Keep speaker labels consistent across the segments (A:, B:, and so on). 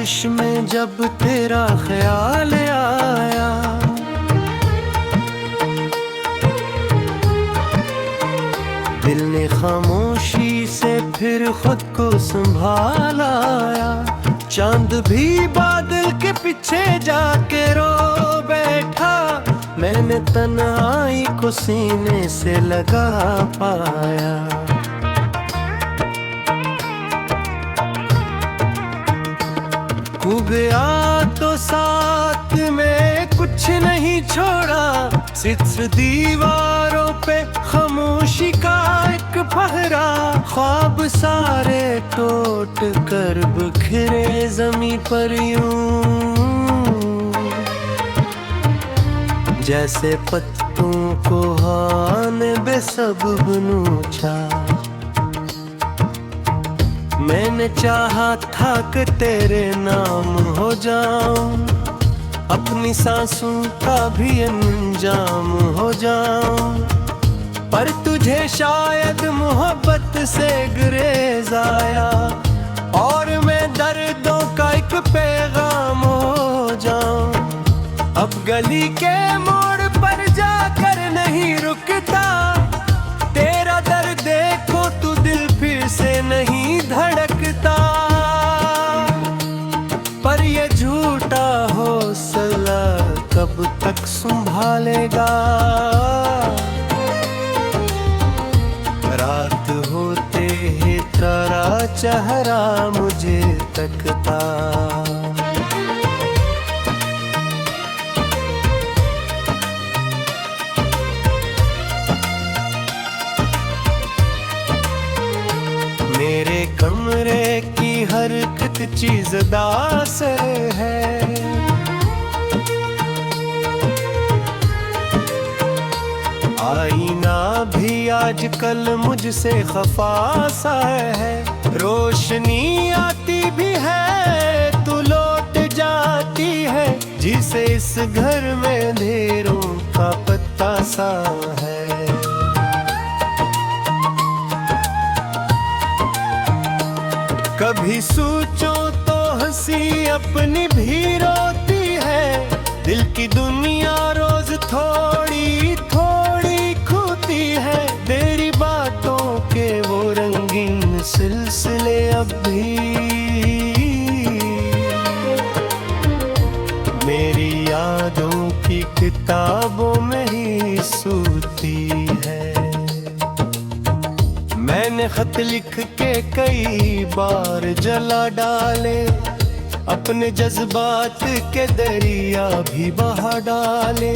A: बारिश में जब तेरा ख्याल आया, दिल ने खामोशी से फिर खुद को संभाला। चांद भी बादल के पीछे जाके रो बैठा, मैंने तन्हाई को सीने से लगा पाया। गया तो साथ में कुछ नहीं छोड़ा, सिर्फ दीवारों पे खामोशी का एक पहरा। ख्वाब सारे टूट कर बिखरे जमीन पर यूं, जैसे पत्तों को हवा ने बेसबब नोचा। मैंने चाहा था कि तेरे नाम हो जाऊं, अपनी सांसों का भी अंजाम हो जाऊं, पर तुझे शायद मोहब्बत से गुरेज आया, और मैं दर्दों का एक पैगाम हो जाऊं। अब गली के मोड़ पर जाकर नहीं रुकता, तेरा दर्द देखो तू दिल फिर से नहीं धड़कता। पर ये झूठा हौसला कब तक संभालेगा, रात होते ही तेरा चेहरा मुझे तकता। मेरे कमरे की हर एक चीज दास है, आईना भी आजकल मुझसे खफा सा है। रोशनी आती भी है तो लौट जाती है, जिसे इस घर में अंधेरों का पत्ता सा है। कभी सोचो तो हंसी अपनी भी रोती है, दिल की दुनिया रोज थोड़ी थोड़ी खोती है। तेरी बातों के वो रंगीन सिलसिले अब भी मेरी यादों की किताबों में ही सूती है। मैंने खत लिख के कई बार जला डाले, अपने जज्बात के दरिया भी बहा डाले,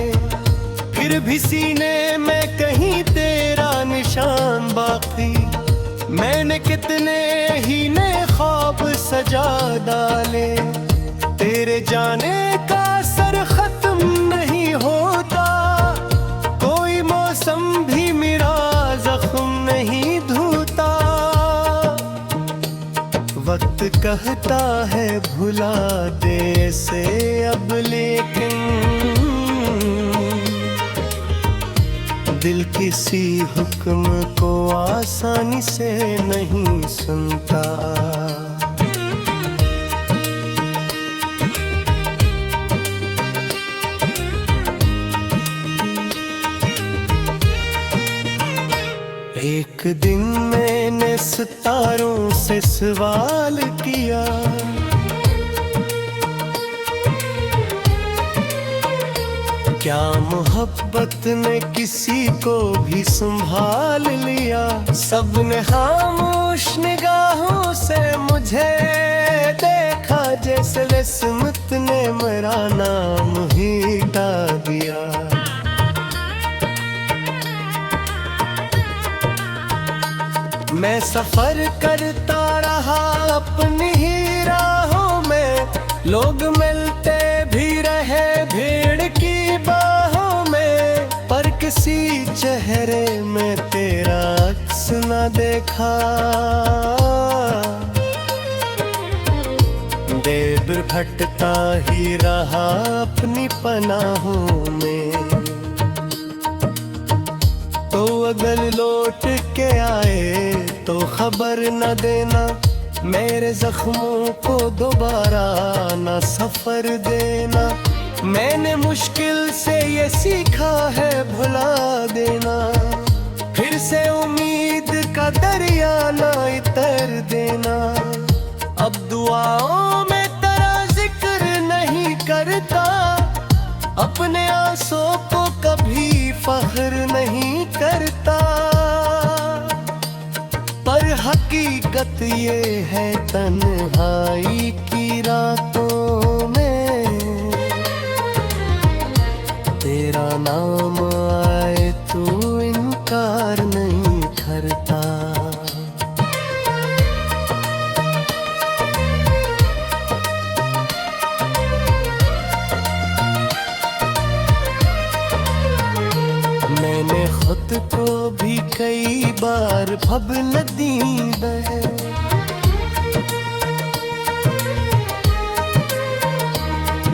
A: फिर भी सीने में कहीं तेरा निशान बाकी। मैंने कितने ही नए ख्वाब सजा डाले, तेरे जाने का असर खत्म नहीं होता, कोई मौसम भी मेरा जख्म नहीं धोता। वक्त कहता है भुला दे से अब, लेकिन दिल किसी हुक्म को आसानी से नहीं सुनता। एक दिन मैंने सितारों से सवाल किया, क्या मोहब्बत ने किसी को भी संभाल लिया। सबने खामोश निगाहों से मुझे देखा, जैसे किस्मत ने मेरा नाम ही गा दिया। मैं सफर करता रहा अपनी ही राहों में, लोग मिलते भी रहे भीड़ की बाहों में, पर किसी चेहरे में तेरा अक्स न देखा। देर भटकता ही रहा अपनी पनाहों में, तो अगर लौट के आए तो खबर न देना, मेरे जख्मों को दोबारा ना सफर देना। मैंने मुश्किल से ये सीखा है भुला देना। फिर से उम्मीद का दरिया ना इतर देना। अब दुआओं में तेरा जिक्र नहीं करता, अपने आंसुओं को कभी फख्र नहीं करता। पर हकीकत ये है तन्हाई की रातों में तेरा नाम आए तो इनकार नहीं करता। मैंने खुद को भी कई बार भबल दी है।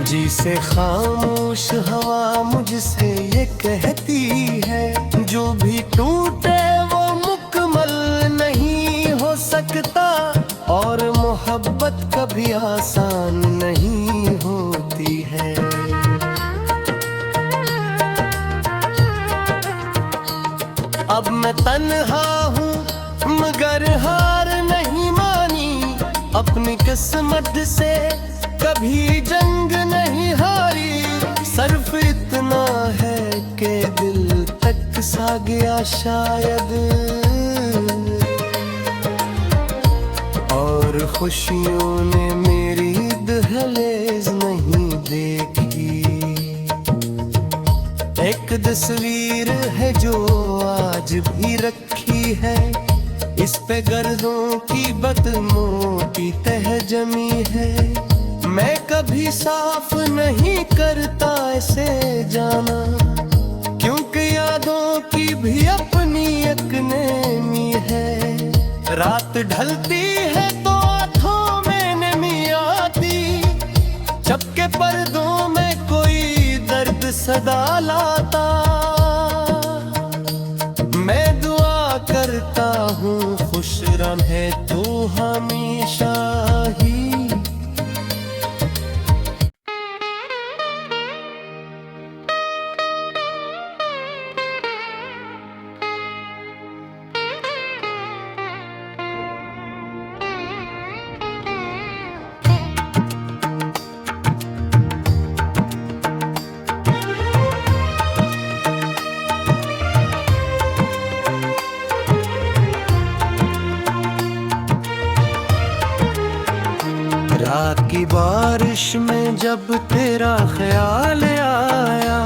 A: जिसे खामोश हवा मुझसे ये कहती है, जो भी टूटे वो मुकम्मल नहीं हो सकता, और मोहब्बत कभी आसान नहीं होती है। अब मैं तन्हा हूँ मगर हार नहीं मानी, अपनी किस्मत से कभी जंग नहीं हारी। सिर्फ इतना है कि दिल तक सा गया शायद, और खुशियों ने मेरी दहलीज नहीं देखी। एक तस्वीर है जो आज भी रखी है, इस पे गर्दों की बदमोटी तह जमी है। मैं कभी साफ नहीं करता इसे जाना, क्योंकि यादों की भी अपनी एक नेमी है। रात ढलती है तो आँखों में नमी आती, चपके पर्दों में कोई दर्द सदा लाता। मैं दुआ करता हूँ खुश रहे तू हमेशा ही। रात की बारिश में जब तेरा ख्याल आया,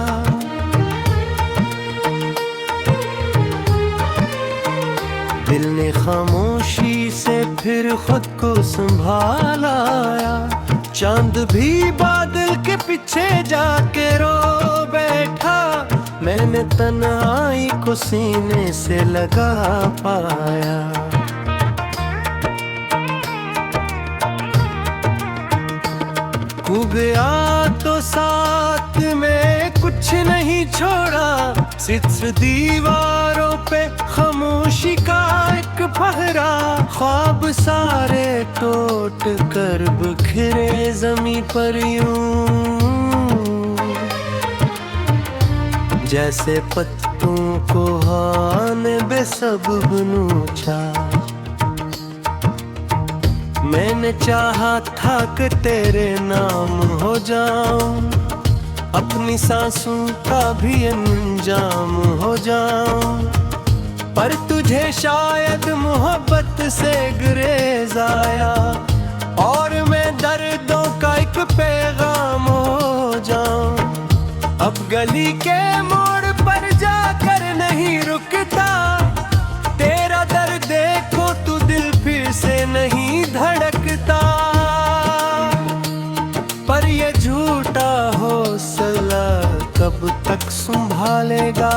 A: दिल ने खामोशी से फिर खुद को संभाला। चांद भी बादल के पीछे जाके रो बैठा, मैंने तन्हाई को सीने से लगा पाया। गया तो साथ में कुछ नहीं छोड़ा, सिर्फ दीवारों पे खामोशी का एक पहरा। ख्वाब सारे टूट कर बिखरे जमीन पर यूं, जैसे पत्तों को हवा ने बेसबब नोचा। मैंने चाहा था कि तेरे नाम हो जाऊं, अपनी सांसों का भी अंजाम हो जाऊं, पर तुझे शायद मोहब्बत से गुरेज आया, और मैं दर्दों का एक पैगाम हो जाऊं। अब गली के मोड़ पर जाकर नहीं रुकता, तेरा दर्द देखो तू दिल फिर से नहीं धड़कता। पर ये झूठा हौसला कब तक संभालेगा।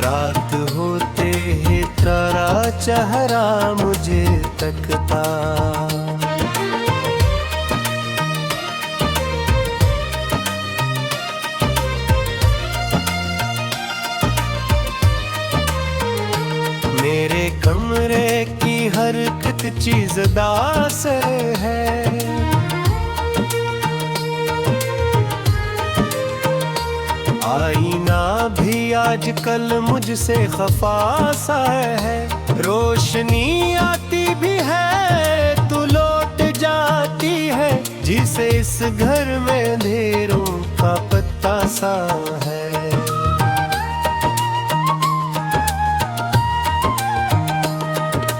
A: रात होते ही तेरा चेहरा मुझे तकता। मेरे कम खुदा से है। आईना भी आजकल मुझसे खफा सा है, रोशनी आती भी है तो लौट जाती है, जिसे इस घर में अंधेरों का पत्ता सा है।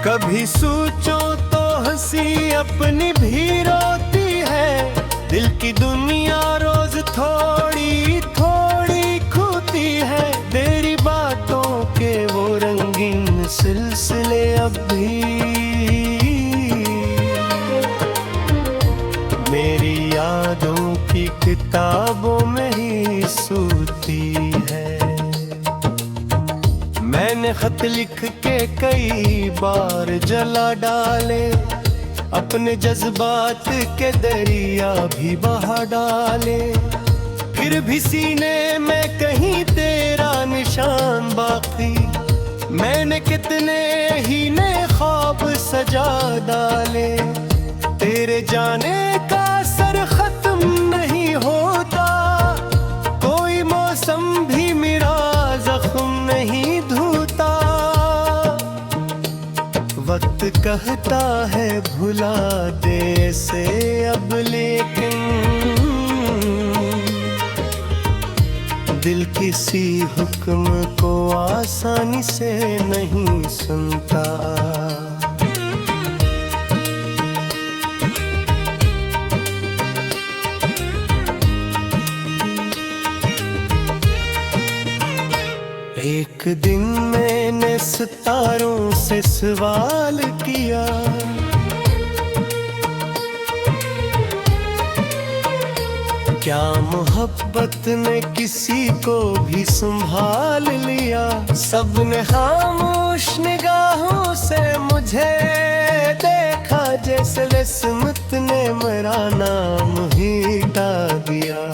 A: कभी सोचो तो हंसी अपनी भी रोती है, दिल की दुनिया रोज थोड़ी थोड़ी खोती है, तेरी बातों के वो रंगीन सिलसिले अब भी मेरी यादों की किताबों में ही सूती है। मैंने खत लिख के कई बार जला डाले, अपने जज्बात के दरिया भी बहा डाले, फिर भी सीने में कहीं तेरा निशान बाकी। मैंने कितने ही नए ख्वाब सजा डाले, तेरे जाने का असर खत्म नहीं होता, कोई मौसम भी मेरा जख्म नहीं धोता। वक्त कहता है भुला दे से अब, लेकिन दिल किसी हुक्म को आसानी से नहीं सुनता। एक दिन मैंने सितारों से सवाल किया, क्या मोहब्बत ने किसी को भी संभाल लिया। सबने खामोश निगाहों से मुझे देखा, जैसे किस्मत ने मेरा नाम ही गा दिया।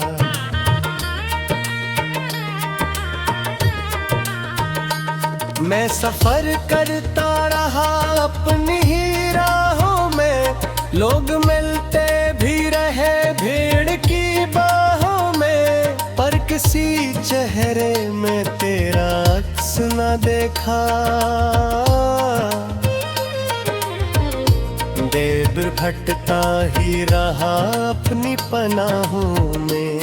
A: मैं सफर करता रहा अपनी ही राहों में, लोग मिलते भी रहे भीड़ की बाहों में, पर किसी चेहरे में तेरा अक्स न देखा। देव भटकता ही रहा अपनी पनाहों में,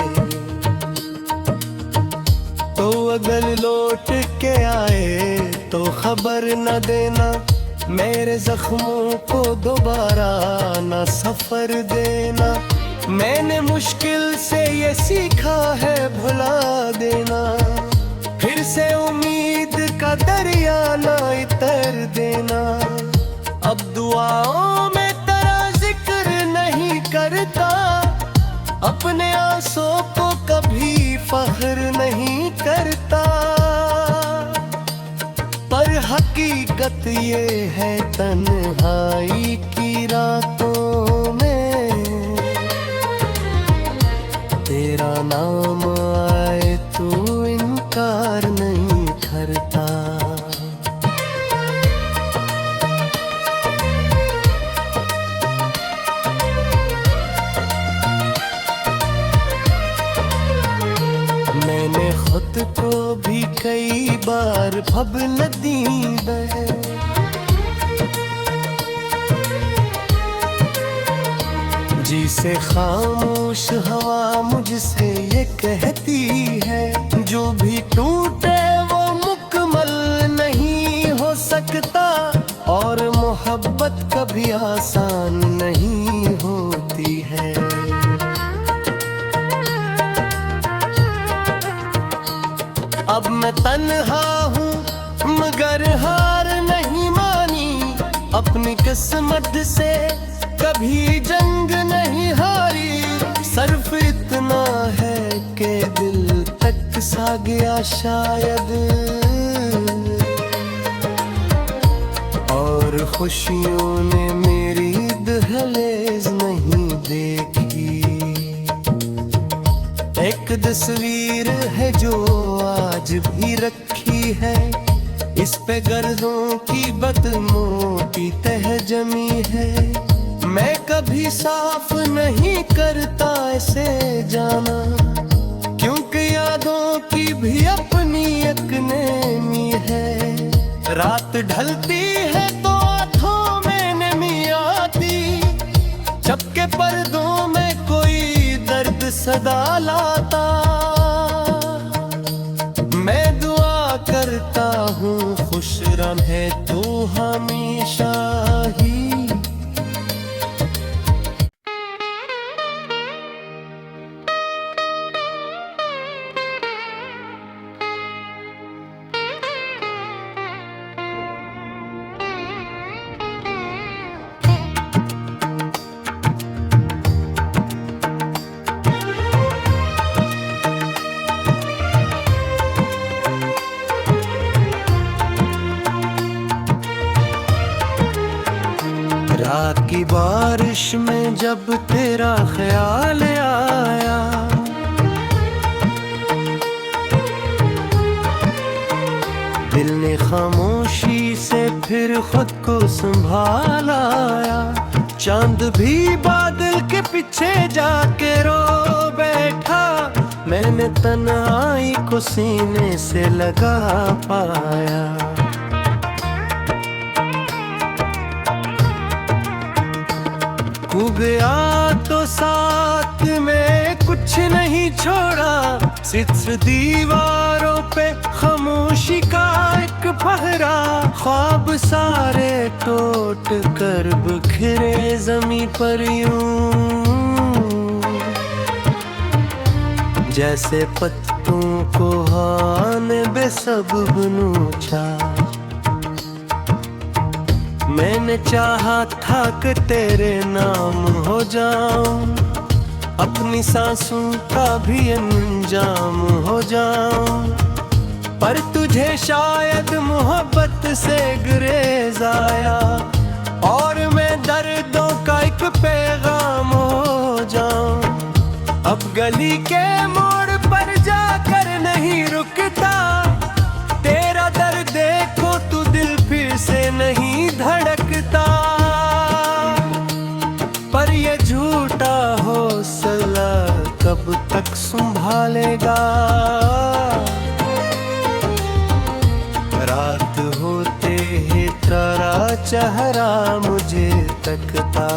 A: तो अगर लौट के आए तो खबर न देना, मेरे जख्मों को दोबारा न सफर देना। मैंने मुश्किल से ये सीखा है भुला देना, फिर से उम्मीद का दरिया न इतर देना। अब दुआओं में तेरा जिक्र नहीं करता, अपने आंसू को कभी फख्र नहीं करता, पर हकीकत ये है तन्हाई की रातों में तेरा नाम आए तो इनकार नहीं करता। मैंने खुद को भी कई बार भबल दी है, जिसे खामोश हवा मुझसे ये कहती है, जो भी टूटे वो मुकम्मल नहीं हो सकता, और मोहब्बत कभी आसान नहीं होती है। अब मैं तन्हा हूँ मगर हार नहीं मानी, अपनी किस्मत से कभी जंग नहीं हारी। सिर्फ इतना है कि दिल तक सा गया शायद, और खुशियों ने मेरी दहलीज नहीं देखी। एक तस्वीर है जो आज भी रखी है, इस पे गर्दों की बदमों की तह जमी है। मैं कभी साफ नहीं करता ऐसे जाना, क्योंकि यादों की भी अपनी एक नेमी है। रात ढलती है तो आँखों में नमी आती, चपके पर्दों में कोई दर्द सदा लाता। मैं दुआ करता हूँ खुश रहे तू हमेशा ही। रात की बारिश में जब तेरा ख्याल आया, दिल ने खामोशी से फिर खुद को संभालाया। चांद भी बादल के पीछे जाके रो बैठा, मैंने तन्हाई को सीने से लगा पाया। गया तो साथ में कुछ नहीं छोड़ा, सिर्फ दीवारों पे खामोशी का एक पहरा। ख्वाब सारे टूट कर बिखरे जमीन पर यूं, जैसे पत्तों को हवा ने बेसबब नोचा। मैंने चाहा था कि तेरे नाम हो जाऊं, अपनी सांसों का भी अंजाम हो जाऊं, पर तुझे शायद मोहब्बत से गुरेज आया, और मैं दर्दों का एक पैगाम हो जाऊं। अब गली के मोड़ पर जाकर नहीं रुकता, तेरा दर्द देखो तू दिल फिर से नहीं धड़कता। पर ये झूठा हौसला कब तक संभालेगा। रात होते ही तेरा चेहरा मुझे तकता।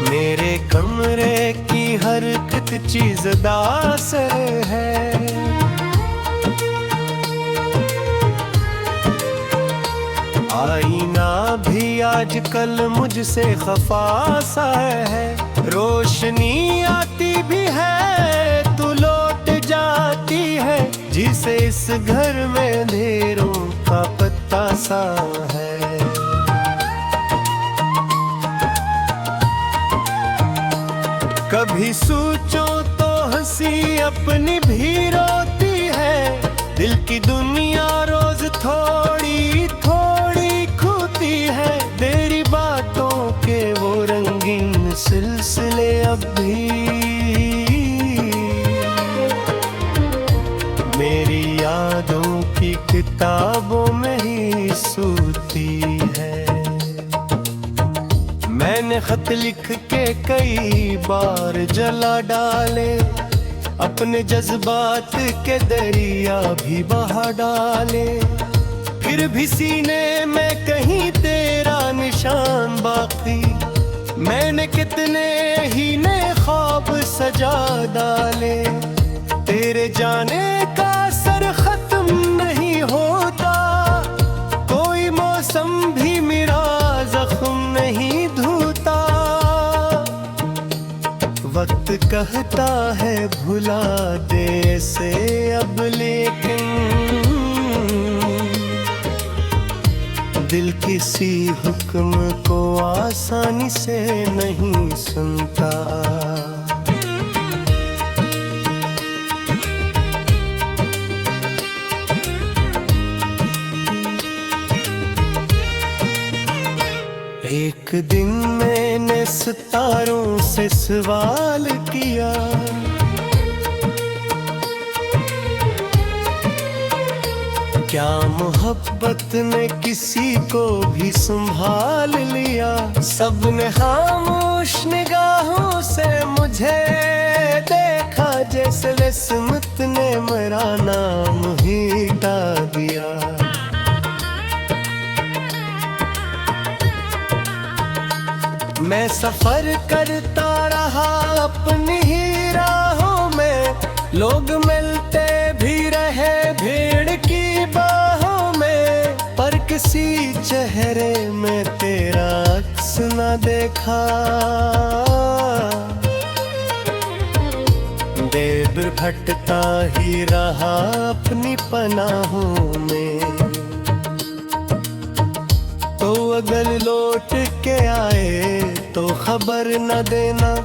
A: मेरे कमरे की हर एक चीज दास है, आईना भी आजकल मुझसे खफा सा है। रोशनी आती भी है तो लौट जाती है, जिसे इस घर में अंधेरों का पत्ता सा है। कभी सोचो तो हंसी अपनी भी रोती है, दिल की दुनिया रोज थोड़ी थोड़ी खोती है। तेरी बातों के वो रंगीन सिलसिले अब भी मेरी यादों की किताबों में ही सूती है। मैंने खत लिख के कई बार जला डाले, अपने जज्बात के दरिया भी बहा डाले, फिर भी सीने में कहीं तेरा निशान बाकी। मैंने कितने ही नए ख्वाब सजा डाले, तेरे जाने का असर खत्म नहीं होता, कोई मौसम भी मेरा जख्म नहीं धोता। वक्त कहता है भुला दे से अब, लेकिन दिल किसी हुक्म को आसानी से नहीं सुनता। एक दिन मैंने सितारों से सवाल किया, क्या मोहब्बत ने किसी को भी संभाल लिया। सबने खामोश निगाहों से मुझे देखा, जैसे किस्मत ने मेरा नाम ही गा दिया। मैं सफर करता रहा अपनी ही राहों में, लोग मिलते भी रहे भीड़ की बाहों में, पर किसी चेहरे में तेरा अक्स न देखा। देव भटकता ही रहा अपनी पनाहों में। तो अगर लौट के आए तो खबर न देना,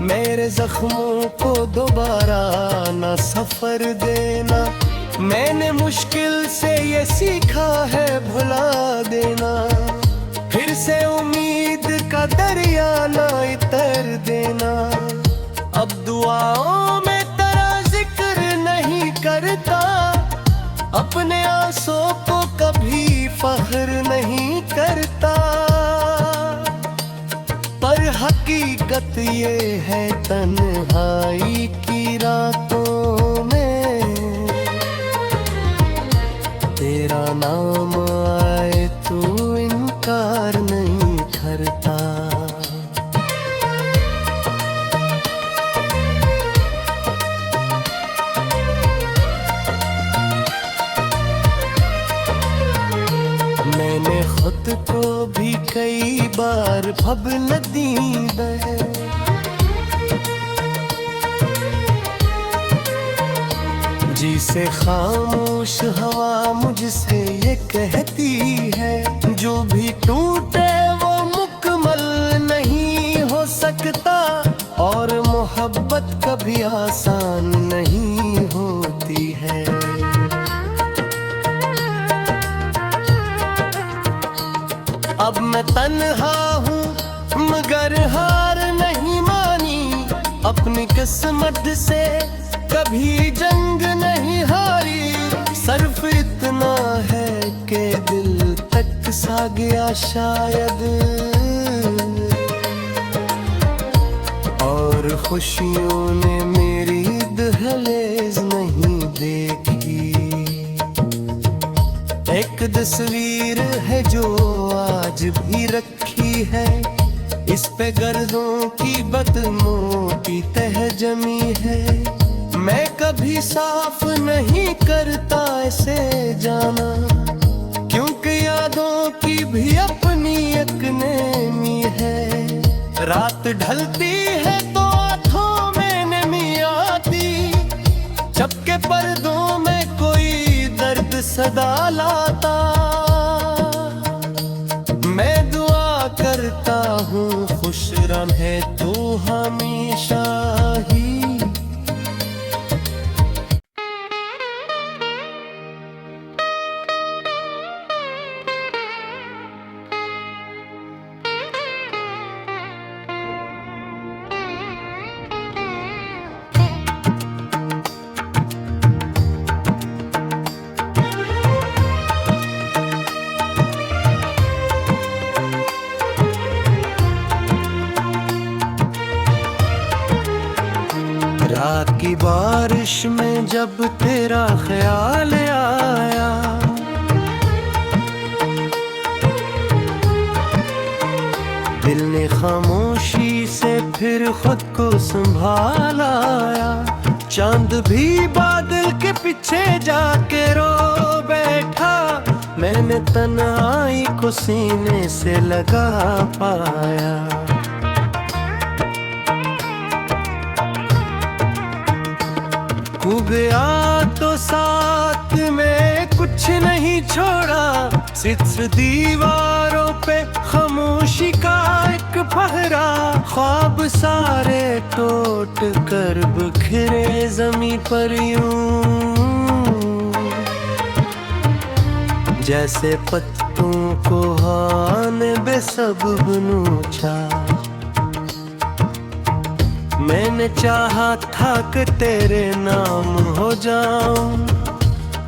A: मेरे जख्मों को दोबारा न सफर देना। मैंने मुश्किल से ये सीखा है भुला देना, फिर से उम्मीद का दरिया न इतर देना। अब दुआओं में तेरा जिक्र नहीं करता, अपने आंसू को कभी फख्र नहीं करता। पर हकीकत ये है तन्हाई की रातों में, तेरा नाम आए तो इनकार नहीं करता। मैंने खुद को भी कई बार भबल दी है, जिसे खामोश हवा मुझसे ये कहती है, जो भी टूटे वो मुकम्मल नहीं हो सकता, और मोहब्बत कभी आसान नहीं होती है। अब मैं तन्हा हूँ मगर हार नहीं मानी, अपनी किस्मत से कभी जंग नहीं हारी। सिर्फ इतना है कि दिल तक सा गया शायद, और खुशियों ने मेरी दहलीज नहीं देखी। एक तस्वीर है जो आज भी रखी है, इस पे गर्दों की बदमों की तह जमी है। मैं कभी साफ नहीं करता इसे जाना, क्योंकि यादों की भी अपनी एक नेमी है। रात ढलती है तो आँखों में नमी आती, चपके पर्दों में कोई दर्द सदा लाता। मैं दुआ करता हूँ खुश रहे तू हमेशा ही। रात की बारिश में जब तेरा ख्याल आया, दिल ने खामोशी से फिर खुद को संभाला। चांद भी बादल के पीछे जाके रो बैठा, मैंने तन्हाई को सीने से लगा पाया। गया तो साथ में कुछ नहीं छोड़ा, सिर्फ दीवारों पे खामोशी का एक पहरा। ख्वाब सारे टूट कर बिखरे जमीन पर यूं, जैसे पत्तों को हवा ने बेसबब नोचा। मैंने चाहा था कि तेरे नाम हो जाऊं,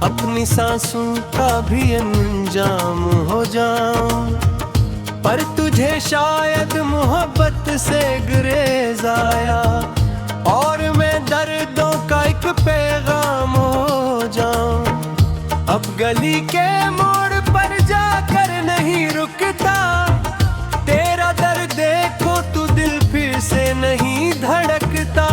A: अपनी सांसों का भी अंजाम हो जाऊं, पर तुझे शायद मोहब्बत से गुरेज आया और मैं दर्दों का एक पैगाम हो जाऊं। अब गली के मोड़ पर जाकर नहीं रुकता, तेरा दर्द देखो तू दिल फिर से नहीं धड़कता।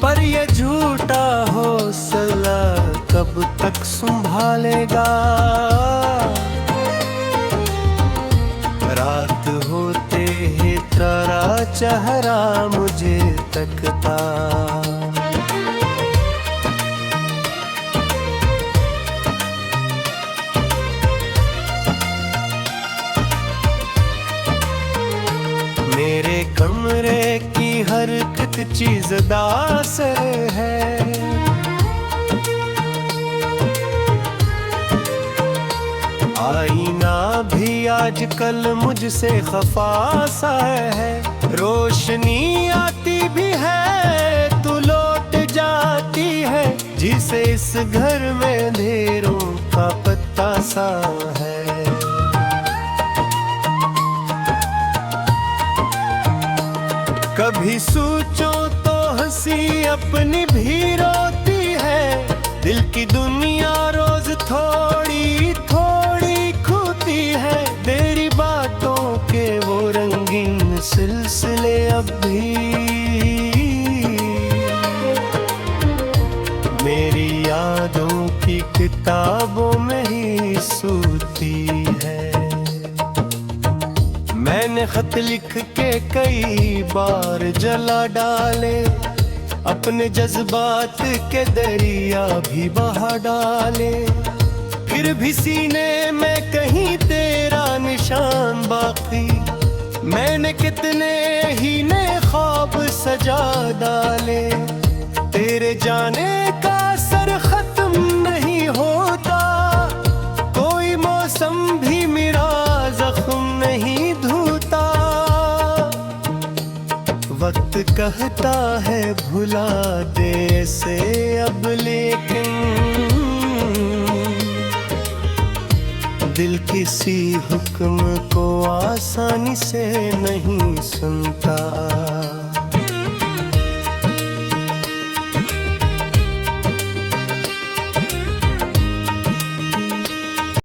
A: पर ये झूठा हौसला कब तक संभालेगा, रात होते ही तेरा चेहरा मुझे तकता। मेरे कमरे की हर एक चीज दास है, आईना भी आजकल मुझसे खफा सा है। रोशनी आती भी है तो लौट जाती है, जिसे इस घर में अंधेरों का पत्ता सा है। कभी सोचो तो हंसी अपनी भी रोती है, दिल की दुनिया रोज थोड़ी थोड़ी खोती है। तेरी बातों के वो रंगीन सिलसिले अब भी मेरी यादों की किताबों में ही सूती है। मैंने खत लिख के कई बार जला डाले, अपने जज्बात के दरिया भी बहा डाले, फिर भी सीने में कहीं तेरा निशान बाकी। मैंने कितने ही नए ख्वाब सजा डाले, तेरे जाने का असर खत्म नहीं होता, कोई मौसम भी मेरा जख्म नहीं धोता। वक्त कहता है भुला दे से अब, लेकिन दिल किसी हुक्म को आसानी से नहीं सुनता।